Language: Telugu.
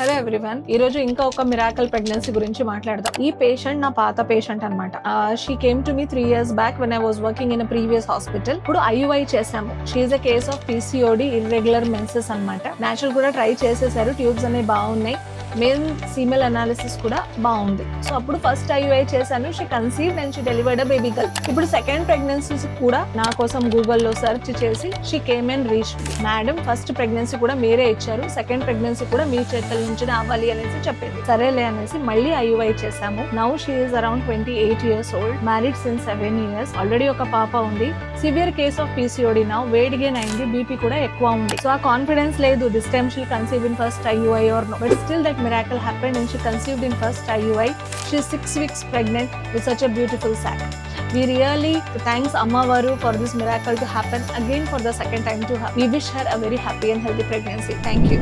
హలో ఎవ్రీవన్, ఈ రోజు ఇంకా ఒక మిరాకల్ ప్రెగ్నెన్సీ గురించి మాట్లాడదాం. ఈ పేషెంట్ నా పాత పేషెంట్ అన్నమాట. She came to me 3 years back when I was working in previous hospital. ఇప్పుడు IUI చేసాము. She is a case of PCOD, irregular menses అన్నమాట. నేచురల్ కూడా ట్రై చేసేసారు, ట్యూబ్స్ అనేవి బాగున్నాయి, మేల్ ఫీమేల్ అనాలిసిస్ కూడా బాగుంది. సో అప్పుడు ఫస్ట్ IUI చేశాను, she conceived and she delivered a baby girl. ఇప్పుడు సెకండ్ ప్రెగ్నెన్సీ కూడా నా కోసం గూగుల్లో సెర్చ్ చేసి she came and reach. Madam first pregnancy కూడా మీరే ఇచ్చారు, సెకండ్ ప్రెగ్నెన్సీ కూడా మీ చేతుల నుంచి రావాలి అనేసి చెప్పింది. సరేలే అనేసి మళ్ళీ IUI చేశాము. Now she is around 28 years old, married since 7 years. Already ఒక పాప ఉంది. Severe case of PCOD. Now weight gain అయింది, BP కూడా ఎక్కువ ఉంది. సో ఆ కాన్ఫిడెన్స్ లేదు this time she conceive in first IUI or no, but still that miracle happened and she conceived in first IUI. She is 6 weeks pregnant with such a beautiful sac. We really thanks Amma Varu for this miracle to happen again for the second time to happen. We wish her a very happy and healthy pregnancy. Thank you.